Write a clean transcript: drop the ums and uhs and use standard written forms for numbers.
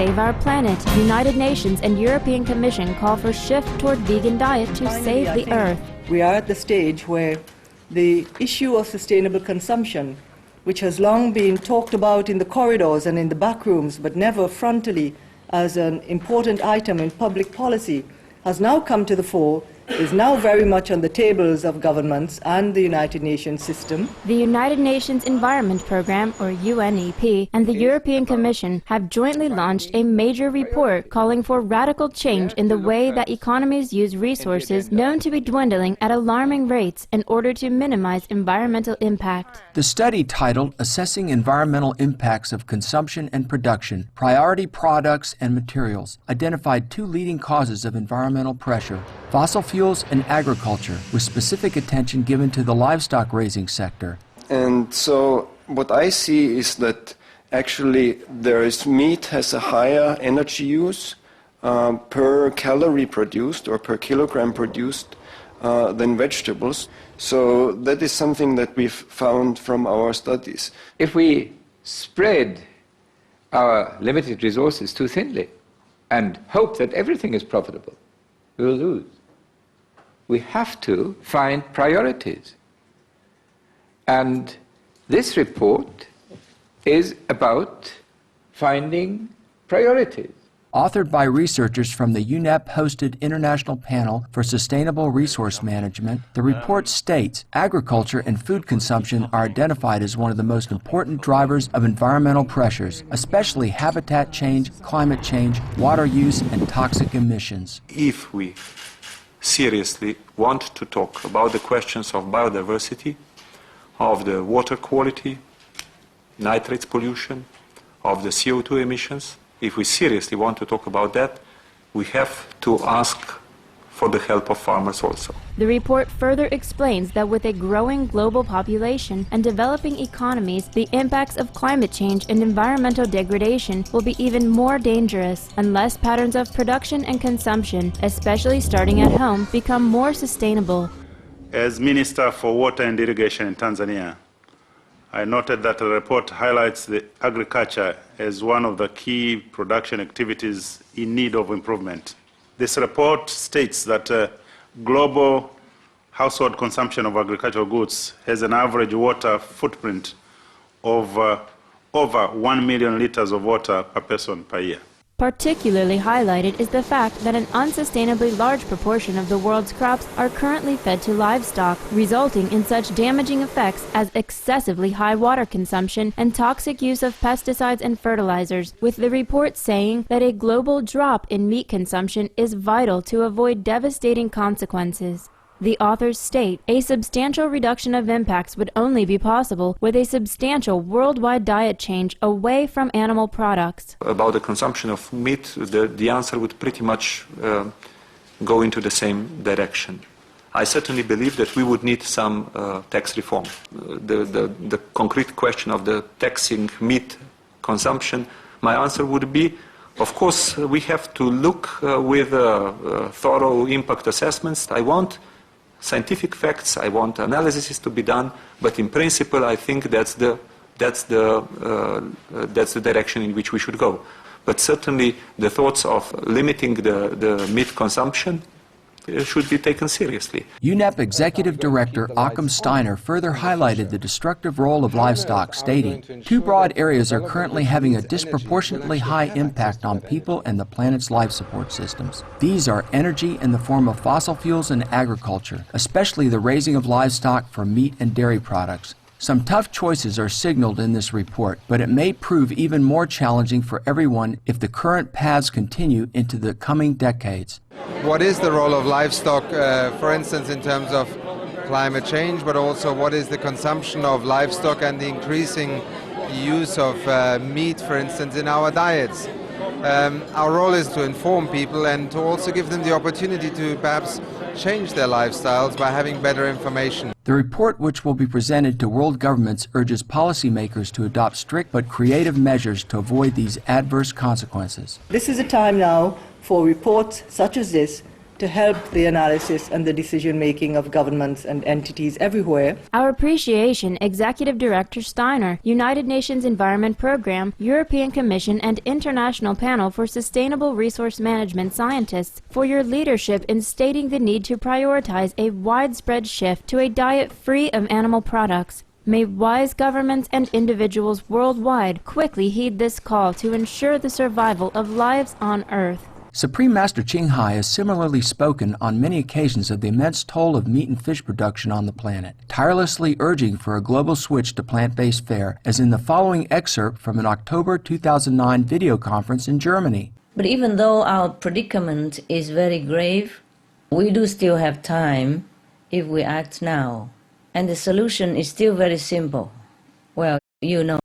save our planet. United Nations and European Commission call for shift toward vegan diet to save the earth. We are at the stage where the issue of sustainable consumption, which has long been talked about in the corridors and in the back rooms, but never frontally as an important item in public policy, has now come to the fore, is now very much on the tables of governments and the United Nations system. The United Nations Environment Programme, or UNEP, and the European Commission have jointly launched a major report calling for radical change in the way that economies use resources known to be dwindling at alarming rates in order to minimize environmental impact. The study, titled Assessing Environmental Impacts of Consumption and Production, Priority Products and Materials, identified two leading causes of environmental pressure: fossil fuels and agriculture, with specific attention given to the livestock raising sector. And so what I see is that actually meat has a higher energy use per calorie produced or per kilogram produced than vegetables. So that is something that we've found from our studies. If we spread our limited resources too thinly and hope that everything is profitable, we will lose. We have to find priorities. And this report is about finding priorities. Authored by researchers from the UNEP-hosted International Panel for Sustainable Resource Management, the report states agriculture and food consumption are identified as one of the most important drivers of environmental pressures, especially habitat change, climate change, water use, and toxic emissions. If we seriously want to talk about the questions of biodiversity, of the water quality, nitrates pollution, of the CO2 emissions, if we seriously want to talk about that, we have to ask for the help of farmers also. The report further explains that with a growing global population and developing economies, the impacts of climate change and environmental degradation will be even more dangerous unless patterns of production and consumption, especially starting at home, become more sustainable. As Minister for Water and Irrigation in Tanzania, I noted that the report highlights the agriculture as one of the key production activities in need of improvement. This report states that global household consumption of agricultural goods has an average water footprint of over 1 million liters of water per person per year. Particularly highlighted is the fact that an unsustainably large proportion of the world's crops are currently fed to livestock, resulting in such damaging effects as excessively high water consumption and toxic use of pesticides and fertilizers, with the report saying that a global drop in meat consumption is vital to avoid devastating consequences. The authors state a substantial reduction of impacts would only be possible with a substantial worldwide diet change away from animal products. About the consumption of meat, the answer would pretty much go into the same direction. I certainly believe that we would need some tax reform. The concrete question of the taxing meat consumption, my answer would be, of course, we have to look with thorough impact assessments. I want scientific facts, I want analysis to be done, but in principle I think that's the direction in which we should go. But certainly the thoughts of limiting the meat consumption should be taken seriously. UNEP Executive Director Occam Steiner further highlighted the destructive role of livestock, stating, two broad areas are currently having a disproportionately high impact on people and the planet's life support systems. These are energy in the form of fossil fuels and agriculture, especially the raising of livestock for meat and dairy products. Some tough choices are signaled in this report, but it may prove even more challenging for everyone if the current paths continue into the coming decades. What is the role of livestock, for instance, in terms of climate change, but also what is the consumption of livestock and the increasing use of meat, for instance, in our diets? Our role is to inform people and to also give them the opportunity to perhaps change their lifestyles by having better information. The report, which will be presented to world governments, urges policymakers to adopt strict but creative measures to avoid these adverse consequences. This is a time now for reports such as this to help the analysis and the decision-making of governments and entities everywhere. Our appreciation, Executive Director Steiner, United Nations Environment Program, European Commission, and International Panel for Sustainable Resource Management Scientists for your leadership in stating the need to prioritize a widespread shift to a diet free of animal products. May wise governments and individuals worldwide quickly heed this call to ensure the survival of lives on Earth. Supreme Master Ching Hai has similarly spoken on many occasions of the immense toll of meat and fish production on the planet, tirelessly urging for a global switch to plant-based fare, as in the following excerpt from an October 2009 video conference in Germany. But even though our predicament is very grave, we do still have time if we act now. And the solution is still very simple. Well, you know.